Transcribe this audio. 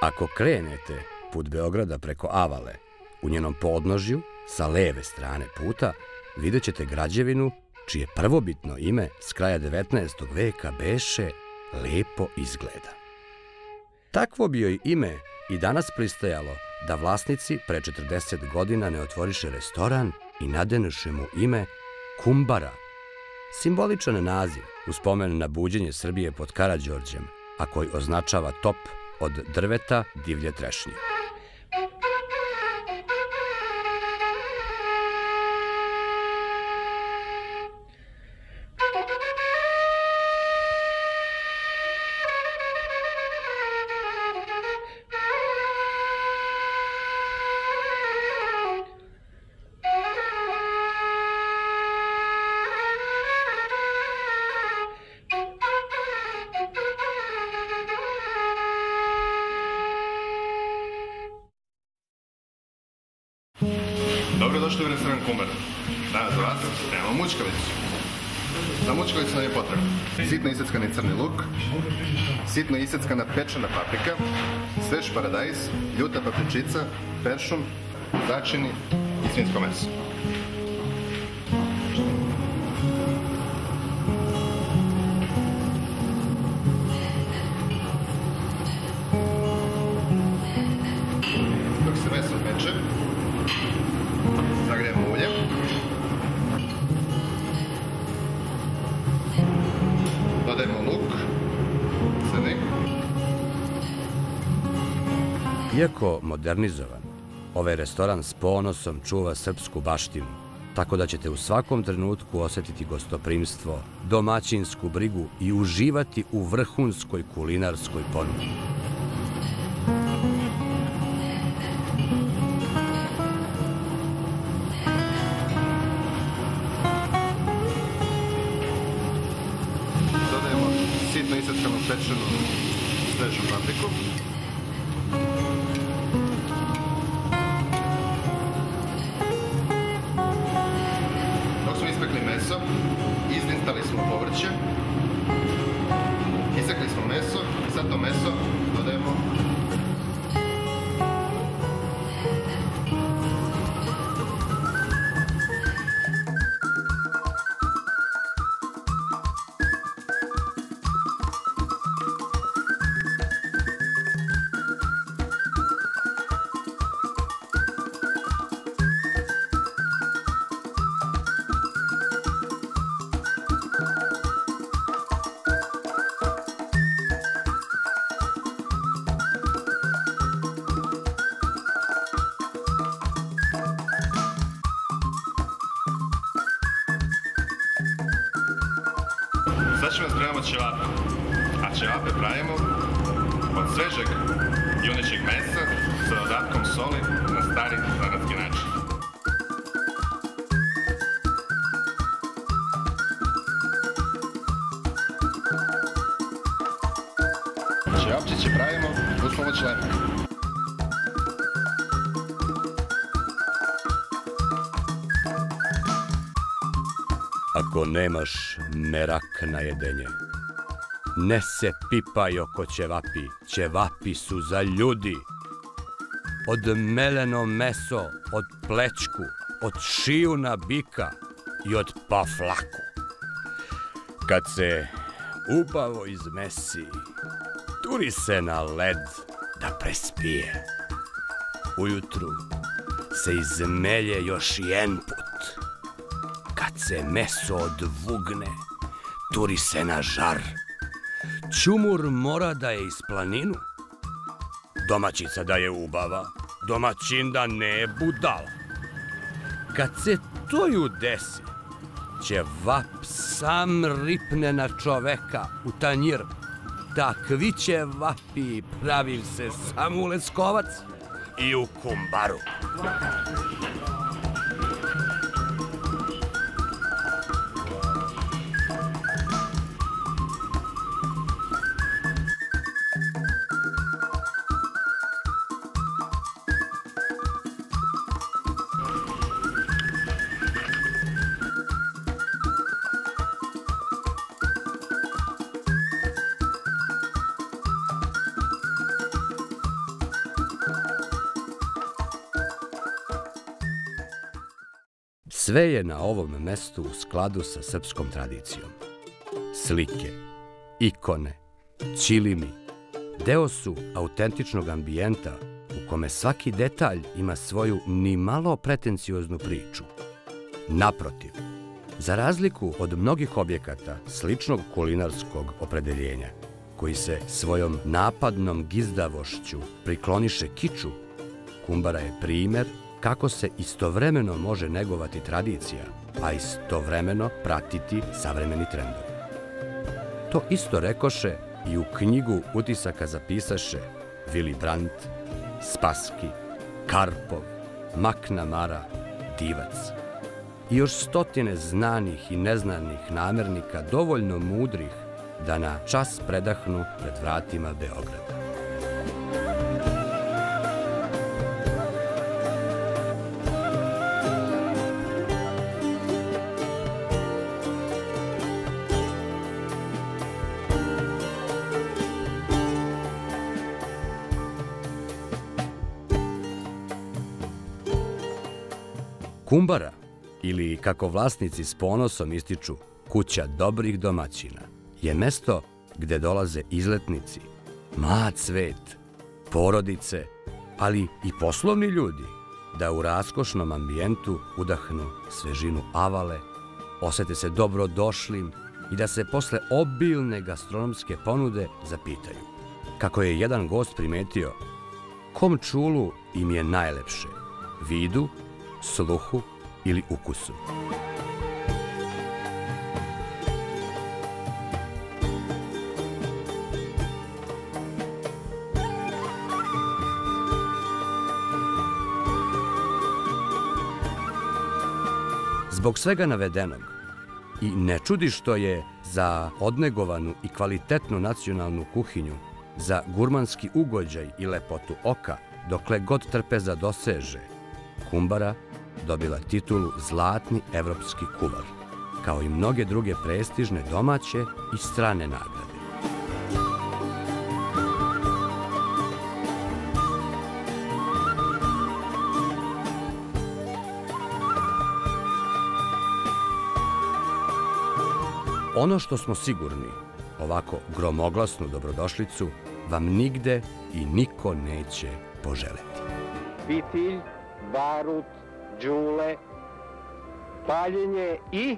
Ako krenete put Beograda preko Avale, u njenom podnožju, sa leve strane puta, vidjet ćete građevinu čije prvobitno ime s kraja 19. veka beše Lepo izgleda. Takvo bi joj ime i danas pristajalo da vlasnici pre 40 godina ne otvoriše restoran i nadenuše mu ime Kumbara. Simboličan naziv u spomen na buđenje Srbije pod Karađorđem, a koji označava top od drveta divlje trešnje. Dobrodošli u restoran Kumbara. Danas za vas imamo mučkalicu. Za mučkalicu nam je potrebno sitno iseckani crni luk, sitno iseckana pečena paprika, svež paradajz, ljuta papričica, peršun, začini i svinjsko meso. Dok se meso peče, zagrijemo ulje. Dodajemo luk, crni. Iako modernizovan, ovaj restoran s ponosom čuva srpsku baštinu, tako da ćete u svakom trenutku osjetiti gostoprimstvo, domaćinsku brigu i uživati u vrhunskoj kulinarskoj ponudi. Sitno iseckanu pečenu svežu papriku. Dok smo ispekli meso, izlistali smo povrće, isekli smo meso i sad to meso dodajemo Sad ćemo spremamo ćevape, a ćevape pravimo od svežeg junećeg mesa sa dodatkom soli na stari zanatski način. Ćevapčiće pravimo uz pomoć lepka. Ako nemaš merak na jedenje, ne se pipaj oko ćevapi, ćevapi su za ljudi. Od meleno meso, od plečku, od šijuna bika i od paflaku. Kad se ubavo izmesi, turi se na led da prespije. Ujutru se izmelje još jedan put. Kad se meso odvugne, turi se na žar. Ćumur mora da je iz planinu. Domaćica da je ubava, domaćin da ne je budala. Kad se to ju desi, ćevap sam ripne na čoveka u tanjir. Takvi ćevapi pravil se samo u Leskovac i u Kumbaru. Sve je na ovom mestu u skladu sa srpskom tradicijom. Slike, ikone, ćilimi, deo su autentičnog ambijenta u kome svaki detalj ima svoju ni malo pretencioznu priču. Naprotiv, za razliku od mnogih objekata sličnog kulinarskog opredeljenja, koji se svojom napadnom gizdavošću prikloniše kiču, Kumbara je primer kako se istovremeno može negovati tradicija, a istovremeno pratiti savremeni trendovi. To isto rekoše i u knjigu utisaka zapisaše Willy Brandt, Spassky, Karpov, McNamara, Divac i još stotine znanih i neznanih namernika dovoljno mudrih da na čas predahnu pred vratima Beograda. Kumbara, ili kako vlasnici s ponosom ističu, kuća dobrih domaćina, je mesto gde dolaze izletnici, mlad svet, porodice, ali i poslovni ljudi, da u raskošnom ambijentu udahnu svežinu avale, osete se dobrodošlim i da se posle obilne gastronomske ponude zapitaju. Kako je jedan gost primetio, kom čulu im je najlepše, vidu, sluhu ili ukusu. Zbog svega navedenog, i ne čudi što je za odnegovanu i kvalitetnu nacionalnu kuhinju, za gurmanski ugođaj i lepotu oka, dokle god trpeza doseže, Kumbara dobila titulu Zlatni evropski kuvar, kao i mnoge druge prestižne domaće i strane nagrade. Ono što smo sigurni, ovako gromoglasnu dobrodošlicu vam nigde i niko neće poželeti. Fitilj, barut, đule, paljenje i